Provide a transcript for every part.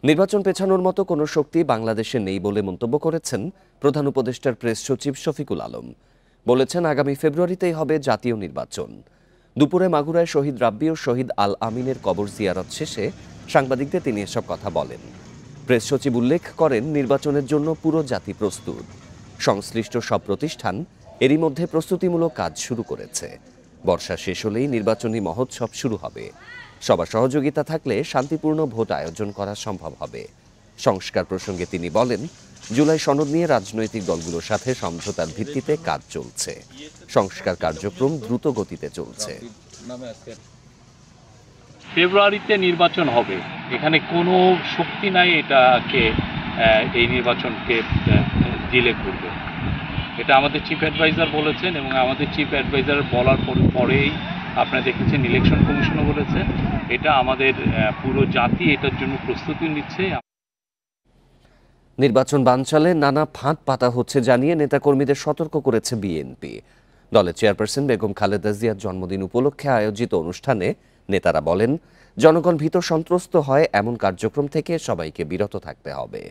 নির্বাচন পেছানোর মতো কোনো শক্তি বাংলাদেশে নেই বলে মন্তব্য করেছেন প্রধান উপদেষ্টার প্রেস সচিব শফিকুল আলম। বলেছেন, আগামী ফেব্রুয়ারিতেই হবে জাতীয় নির্বাচন। দুপুরে মাগুরায় শহীদ রাব্বি ও শহীদ আল আমিনের কবর জিয়ারত শেষে সাংবাদিকদের তিনি এসব কথা বলেন। প্রেস সচিব উল্লেখ করেন, নির্বাচনের জন্য পুরো জাতি প্রস্তুত। সংশ্লিষ্ট সব প্রতিষ্ঠান এরই মধ্যে প্রস্তুতিমূলক কাজ শুরু করেছে। বর্ষা শেষ হলেই নির্বাচনী মহোৎসব শুরু হবে। সবার সহযোগিতা থাকলে শান্তিপূর্ণ ভোট আয়োজন করা সম্ভব হবে। সংস্কার প্রসঙ্গে তিনি বলেন, জুলাই সনদ নিয়ে রাজনৈতিক দলগুলোর সাথে সমঝোতার ভিত্তিতে কাজ চলছে। সংস্কার কার্যক্রম দ্রুত গতিতে চলছে। ফেব্রুয়ারিতে নির্বাচন হবে, এখানে কোনো শক্তি নাই এটাকে এই নির্বাচনকে ডিলে করবে। এটা আমাদের চিফ অ্যাডভাইজার বলেছেন এবং আমাদের চিফ অ্যাডভাইজার বলার পরেই আপনারা দেখেছেন ইলেকশন কমিশনও বলেছে। এটা আমাদের পুরো জাতি এটার জন্য প্রস্তুতি নিচ্ছে। নির্বাচন বানচালে নানা ফাঁদ পাতা হচ্ছে জানিয়ে নেতাকর্মীদের সতর্ক করেছে বিএনপি। দলের চেয়ারপারসন বেগম খালেদা জিয়ার জন্মদিন উপলক্ষে আয়োজিত অনুষ্ঠানে নেতারা বলেন, জনগণ ভীত সন্ত্রস্ত হয় এমন কার্যক্রম থেকে সবাইকে বিরত থাকতে হবে।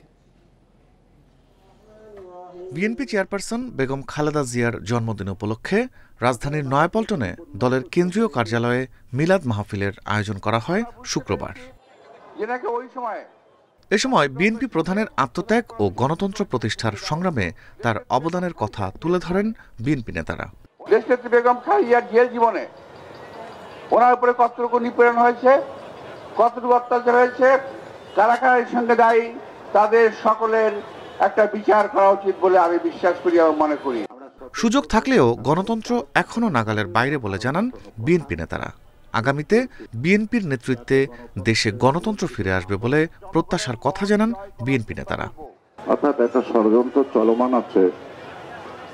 বিএনপি চেয়ারপারসন বেগম খালেদা জিয়ার জন্মদিন উপলক্ষে রাজধানীর নয়াপল্টনে দলের কেন্দ্রীয় কার্যালয়ে মিলাদ মাহফিলের আয়োজন করা হয় শুক্রবার। এ সময় বিএনপি প্রধানের আত্মত্যাগ ও গণতন্ত্র প্রতিষ্ঠার সংগ্রামে তার অবদানের কথা তুলে ধরেন বিএনপি নেতারা। দেশনেত্রী বেগম খালেদার জেল জীবনে ওনার উপরে কতটুকু নিপীড়ন হয়েছে, কতটুকু অত্যাচার হয়েছে, কারা কারা এর সঙ্গে দায়ী, তাদের সকলের একটা বিচার করা উচিত বলে আমি বিশ্বাস করি এবং মনে করি। সুযোগ থাকলেও গণতন্ত্র এখনো নাগালের বাইরে বলে জানান বিএনপি নেতারা। আগামীতে বিএনপির নেতৃত্বে দেশে গণতন্ত্র ফিরে আসবে বলে প্রত্যাশার কথা জানান বিএনপি নেতারা। অর্থাৎ একটা ষড়যন্ত্র চলমান আছে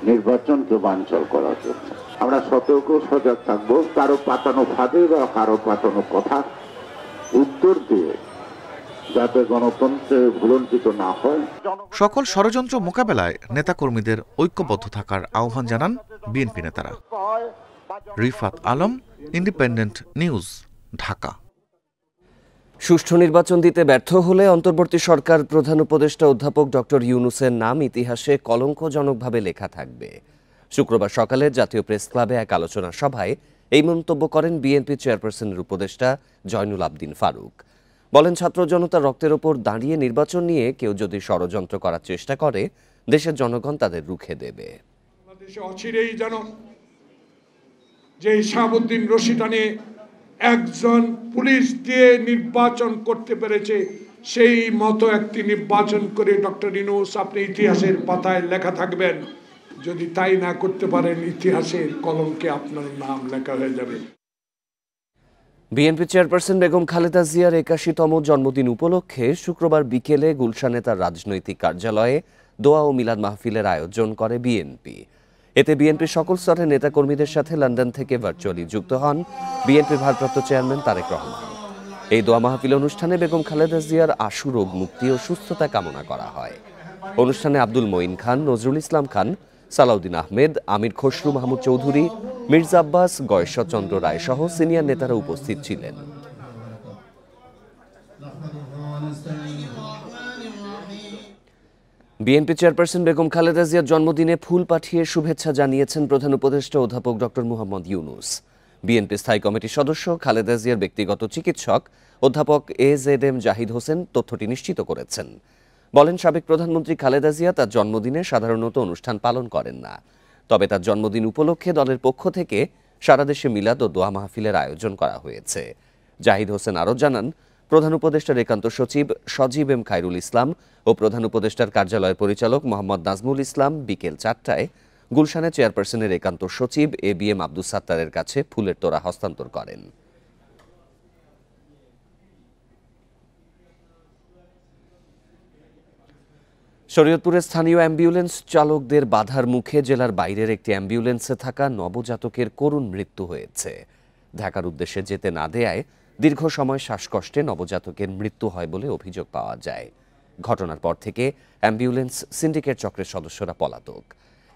নির্বাচনকে বানচাল করার জন্য। আমরা সতর্ক সজাগ থাকবো, কারো পাতানো ফাঁদে বা কারো পাতানো কথা উত্তর দিয়ে যাতে গণতন্ত্রে ভুলণ্ঠিত না হয়। সকল ষড়যন্ত্র মোকাবেলায় নেতাকর্মীদের ঐক্যবদ্ধ থাকার আহ্বান জানান বিএনপি নেতারা। Rifat Alam, independent news, Dhaka. সুষ্ঠু নির্বাচন দিতে ব্যর্থ হলে অন্তর্বর্তী সরকার প্রধান উপদেষ্টা অধ্যাপক ডক্টর ইউনূসের নাম ইতিহাসে কলঙ্কজনকভাবে লেখা থাকবে। শুক্রবার সকালে জাতীয় প্রেস ক্লাবে এক আলোচনা সভায় এই মন্তব্য করেন বিএনপি চেয়ারপারসনের উপদেষ্টা জয়নুল আবদিন ফারুক। বলেন, ছাত্র জনতার রক্তের ওপর দাঁড়িয়ে নির্বাচন নিয়ে কেউ যদি ষড়যন্ত্র করার চেষ্টা করে, দেশের জনগণ তাদের রুখে দেবে। অচিরেই যেন যে শাহাবুদ্দিন রশিদানে একজন পুলিশ দিয়ে নির্বাচন করতে পেরেছে, সেই মতো একটি নির্বাচন করে ডক্টর ইউনূস আপনি ইতিহাসের পাতায় লেখা থাকবেন। যদি তাই না করতে পারেন, ইতিহাসের কলঙ্কে আপনার নাম লেখা হয়ে যাবে। বিএনপি চেয়ারপারসন বেগম খালেদা জিয়ার ৮১তম জন্মদিন উপলক্ষে শুক্রবার বিকেলে গুলশানে তার রাজনৈতিক কার্যালয়ে দোয়া ও মিলাদ মাহফিলের আয়োজন করে বিএনপি। এতে বিএনপির সকল স্তরের নেতাকর্মীদের সাথে লন্ডন থেকে ভার্চুয়ালি যুক্ত হন বিএনপির ভারপ্রাপ্ত চেয়ারম্যান তারেক রহমান। এই দোয়া মাহফিল অনুষ্ঠানে বেগম খালেদা জিয়ার আশু রোগ মুক্তি ও সুস্থতা কামনা করা হয়। অনুষ্ঠানে আব্দুল মঈন খান, নজরুল ইসলাম খান, সালাউদ্দিন আহমেদ, আমির খসরু মাহমুদ চৌধুরী, মির্জা আব্বাস, গয়েশ্বরচন্দ্র রায় সহ সিনিয়র নেতারা উপস্থিত ছিলেন। বিএনপি চেয়ারপারসন বেগম খালেদা জিয়ার জন্মদিনে ফুল পাঠিয়ে শুভেচ্ছা জানিয়েছেন প্রধান উপদেষ্টা অধ্যাপক ডক্টর মুহাম্মদ ইউনূস। বিএনপি স্থায়ী কমিটির সদস্য খালেদা জিয়ার ব্যক্তিগত চিকিৎসক অধ্যাপক AZM জাহিদ হোসেন তথ্যটি নিশ্চিত করেছেন। বলেন, সাবেক প্রধানমন্ত্রী খালেদা জিয়া তার জন্মদিনে সাধারণত অনুষ্ঠান পালন করেন না, তবে তার জন্মদিন উপলক্ষে দলের পক্ষ থেকে সারা দেশে মিলাদ ও দোয়া মাহফিলের আয়োজন করা হয়েছে। জাহিদ হোসেন আরও জানান, প্রধান উপদেষ্টার একান্ত সচিব সজীব এম খায়রুল ইসলাম ও প্রধান উপদেষ্টার কার্যালয়ের পরিচালক মোহাম্মদ নাজমুল ইসলাম বিকেল ৪টায় গুলশানে চেয়ারপারসনের একান্ত সচিব ABM আব্দুস সাত্তারের কাছে ফুলের তোড়া হস্তান্তর করেন। শরীয়তপুরের স্থানীয় অ্যাম্বুলেন্স চালকদের বাধার মুখে জেলার বাইরের একটি অ্যাম্বুলেন্সে থাকা নবজাতকের করুণ মৃত্যু হয়েছে। ঢাকার উদ্দেশ্যে যেতে না দেয়ায় দীর্ঘ সময় শ্বাসকষ্টে নবজাতকের মৃত্যু হয় বলে অভিযোগ পাওয়া যায়। ঘটনার পর থেকে অ্যাম্বুলেন্স সিন্ডিকেট চক্রের সদস্যরা পলাতক।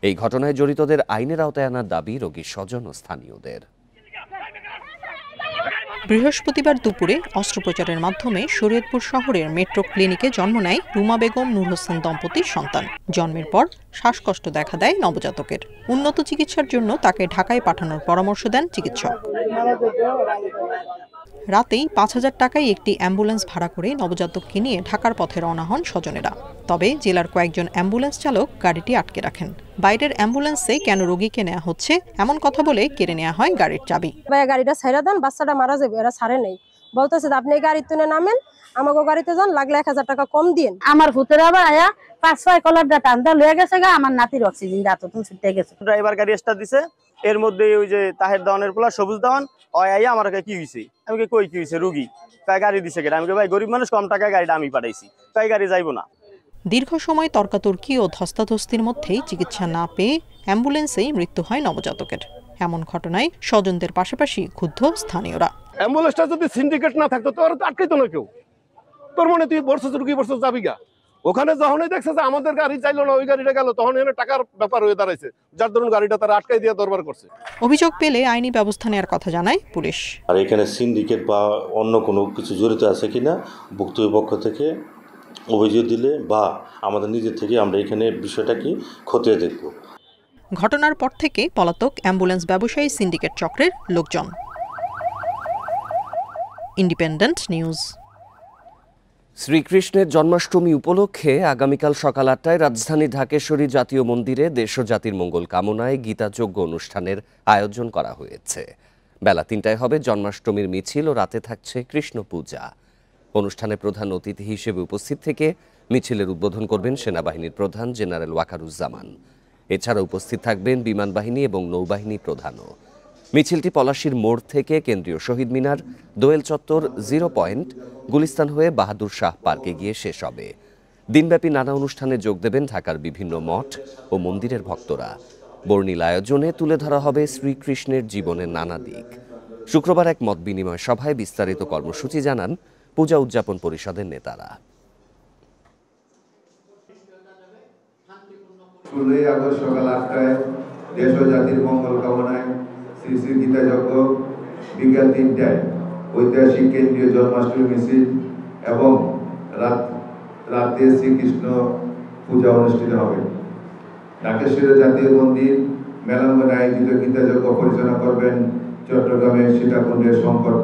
এই ঘটনায় জড়িতদের আইনের আওতায় আনার দাবি রোগীর স্বজন ও স্থানীয়দের। বৃহস্পতিবার দুপুরে অস্ত্রোপচারের মাধ্যমে শরীয়তপুর শহরের মেট্রো ক্লিনিকে জন্ম নেয় রুমা বেগম নূর হোসেন দম্পতির সন্তান। জন্মের পর শ্বাসকষ্ট দেখা দেয় নবজাতকের। উন্নত চিকিৎসার জন্য তাকে ঢাকায় পাঠানোর পরামর্শ দেন চিকিৎসক। রাতেই ৫,০০০ টাকায় একটি অ্যাম্বুলেন্স ভাড়া করে নবজাতককে নিয়ে ঢাকার পথে রওনা হন স্বজনেরা। তবে জেলার কয়েকজন অ্যাম্বুলেন্স চালক গাড়িটি আটকে রাখেন। বাইরের অ্যাম্বুলেন্সে কেন রোগীকে নেওয়া হচ্ছে এমন কথা বলে কেড়ে নেওয়া হয় গাড়ির চাবি। গাড়িটা ছেড়ে দেন, বাচ্চাটা মারা যাবে, এরা ছাড়ে নেই। বলতেছে আপনি গাড়ি তুলে নামেন, আমাকে গাড়িতে যান, লাগলে ১,০০০ টাকা কম দিন। আমার ভূতের আবার আয়া ৫-৬ কলারটা টানতে লয়ে গেছে গা, আমার নাতির অক্সিজেন এতক্ষণ ছুটে গেছে। ড্রাইভার গাড়ি স্টার্ট দিছে, এর মধ্যে ওই যে তাহের দেওয়ানের পোলা সবুজ দেওয়ান আইয়া আমার কি হয়েছে, আমি কই কি হয়েছে রুগী তাই গাড়ি দিছে কেন, আমি ভাই গরিব মানুষ, কম টাকায় গাড়িটা আমি পাঠাইছি, তাই গাড়ি যাইবো না। দীর্ঘ সময় তর্কাতর্কি ও ধস্তাধস্তির মধ্যেই চিকিৎসা না পেয়ে অ্যাম্বুলেন্সেই মৃত্যু হয় নবজাতকের। এমন ঘটনায় স্বজনদের পাশাপাশি ক্ষুব্ধ স্থানীয়রা। অ্যাম্বুলেন্সটা যদি সিন্ডিকেট না থাকতো তোর তো আটকাইতো না কেউ, তোর মনে তুই বর্ষ রুগী বর্ষ যাবি গা। ওখানে যখনই দেখছে যে আমাদের গাড়ি চাইলো না, ওই গাড়িটা গেল, তখন এখানে টাকার ব্যাপার হয়ে দাঁড়াইছে, যার ধরুন গাড়িটা তারা আটকাই দিয়ে দরবার করছে। অভিযোগ পেলে আইনি ব্যবস্থা নেওয়ার কথা জানায় পুলিশ। আর এখানে সিন্ডিকেট বা অন্য কোনো কিছু জড়িত আছে কিনা ভুক্তভোগীর পক্ষ থেকে অভিযোগ দিলে বা আমাদের নিজের থেকে আমরা এখানে বিষয়টা কি খতিয়ে দেখব। ঘটনার পর থেকে পলাতক অ্যাম্বুলেন্স ব্যবসায়ী সিন্ডিকেট চক্রের লোকজন। Independent news. শ্রীকৃষ্ণের জন্মাষ্টমী উপলক্ষে আগামীকাল সকাল ৮টায় রাজধানী ঢাকেশ্বরী জাতীয় মন্দিরে দেশ ও জাতির মঙ্গল কামনায় গীতাযজ্ঞ অনুষ্ঠানের আয়োজন করা হয়েছে। বেলা ৩টায় হবে জন্মাষ্টমীর মিছিল ও রাতে থাকছে কৃষ্ণ পূজা। অনুষ্ঠানে প্রধান অতিথি হিসেবে উপস্থিত থেকে মিছিলের উদ্বোধন করবেন সেনাবাহিনীর প্রধান জেনারেল ওয়াকারুজ্জামান। এছাড়া উপস্থিত থাকবেন বিমান বাহিনী এবং নৌবাহিনী প্রধানও। মিছিলটি পলাশীর মোড় থেকে কেন্দ্রীয় শহীদ মিনার, দোয়েল চত্বর, 0 পয়েন্ট, গুলিস্তান হয়ে বাহাদুর শাহ পার্কে গিয়ে শেষ হবে। দিনব্যাপী নানা অনুষ্ঠানে যোগ দেবেন ঢাকার বিভিন্ন মঠ ও মন্দিরের ভক্তরা। বর্ণিল আয়োজনে তুলে ধরা হবে শ্রীকৃষ্ণের জীবনের নানা দিক। শুক্রবার এক মত বিনিময় সভায় বিস্তারিত কর্মসূচি জানান পূজা উদযাপন পরিষদের নেতারা। 16 আগস্ট সকাল ৮টায় দেশ ও জাতির মঙ্গল কামনায় শ্রী শ্রী গীতাযজ্ঞ, বিকাল ৩টায় ঐতিহাসিক কেন্দ্রীয় জন্মাষ্টমী মিছিল এবং রাতে শ্রীকৃষ্ণ পূজা অনুষ্ঠিত হবে। ঢাকেশ্বরী জাতীয় মন্দির মেলাঙ্গনে আয়োজিত গীতাযজ্ঞ পরিচালনা করবেন চট্টগ্রামের সীতাকুণ্ডের শঙ্কর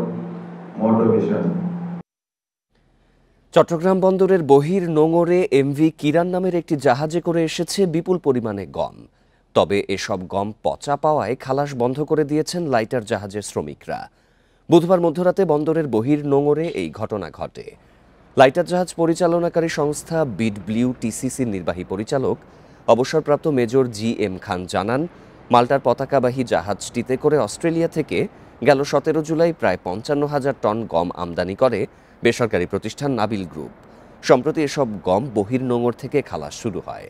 মঠ মিশন। চট্টগ্রাম বন্দরের বহির নোঙরে এমভি কিরান নামের একটি জাহাজে করে এসেছে বিপুল পরিমাণে গম। তবে এসব গম পচা পাওয়ায় খালাস বন্ধ করে দিয়েছেন লাইটার জাহাজের শ্রমিকরা। বুধবার মধ্যরাতে বন্দরের বহির নোঙরে এই ঘটনা ঘটে। লাইটার জাহাজ পরিচালনাকারী সংস্থা বিডব্লিউটিসিসির নির্বাহী পরিচালক অবসরপ্রাপ্ত মেজর GM খান জানান, মাল্টার পতাকাবাহী জাহাজটিতে করে অস্ট্রেলিয়া থেকে গেল 17 জুলাই প্রায় 55,000 টন গম আমদানি করে বেসরকারি প্রতিষ্ঠান নাবিল গ্রুপ। সম্প্রতি এসব গম বহির নোঙর থেকে খালাস শুরু হয়।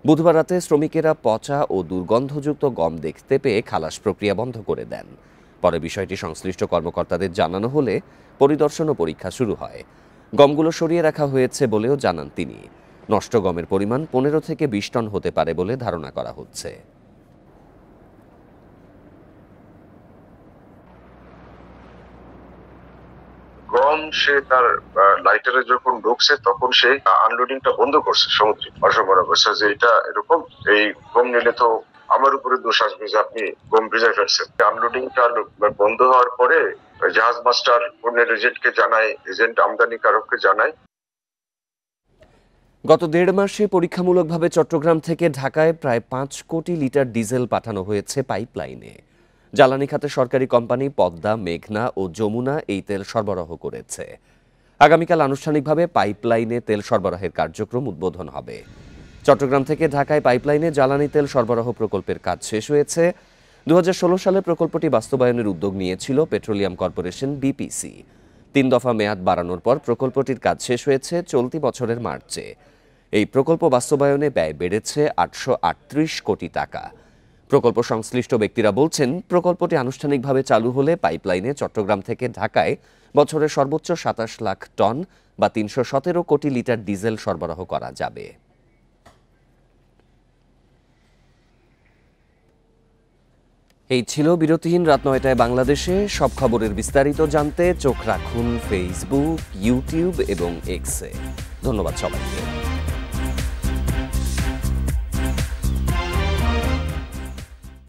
বুধবার রাতে শ্রমিকেরা পচা ও দুর্গন্ধযুক্ত গম দেখতে পেয়ে খালাস প্রক্রিয়া বন্ধ করে দেন। পরে বিষয়টি সংশ্লিষ্ট কর্মকর্তাদের জানানো হলে পরিদর্শন ও পরীক্ষা শুরু হয়। গমগুলো সরিয়ে রাখা হয়েছে বলেও জানান তিনি। নষ্ট গমের পরিমাণ 15 থেকে 20 টন হতে পারে বলে ধারণা করা হচ্ছে। গম সে তার লাইটারে যখন ঢুকছে তখন সে আনলোডিংটা বন্ধ করছে সমুদ্রে অসম্ভব করছে যে এটা এরকম, এই গম নিলে তো আমার উপরে দোষ আসবে যে আপনি গম ভিজা ফেলছেন। আনলোডিংটা বন্ধ হওয়ার পরে জাহাজ মাস্টার পণ্যের এজেন্টকে জানায়, এজেন্ট আমদানিকারককে জানায়। গত 1.5 মাসে পরীক্ষামূলকভাবে চট্টগ্রাম থেকে ঢাকায় প্রায় 5 কোটি লিটার ডিজেল পাঠানো হয়েছে পাইপলাইনে। জ্বালানি খাতে সরকারি কোম্পানি পদ্মা, মেঘনা ও যমুনা এই তেল সরবরাহ করেছে। আগামীকাল আনুষ্ঠানিকভাবে পাইপলাইনে তেল সরবরাহের কার্যক্রম উদ্বোধন হবে। চট্টগ্রাম থেকে ঢাকায় পাইপলাইনে জ্বালানি তেল সরবরাহ প্রকল্পের কাজ শেষ হয়েছে। 2016 সালে প্রকল্পটি বাস্তবায়নের উদ্যোগ নিয়েছিল পেট্রোলিয়াম কর্পোরেশন BPC। 3 দফা মেয়াদ বাড়ানোর পর প্রকল্পটির কাজ শেষ হয়েছে চলতি বছরের মার্চে। এই প্রকল্প বাস্তবায়নে ব্যয় বেড়েছে 838 কোটি টাকা। প্রকল্প সংশ্লিষ্ট ব্যক্তিরা বলছেন, প্রকল্পটি আনুষ্ঠানিকভাবে চালু হলে পাইপলাইনে চট্টগ্রাম থেকে ঢাকায় বছরে সর্বোচ্চ 27 লাখ টন বা 317 কোটি লিটার ডিজেল সরবরাহ করা যাবে। এই ছিল বিরতিহীন রাত ৯টায় বাংলাদেশে। সব খবরের বিস্তারিত জানতে চোখ রাখুন ফেসবুক, ইউটিউব এবং এক্সে। ধন্যবাদ সবাইকে।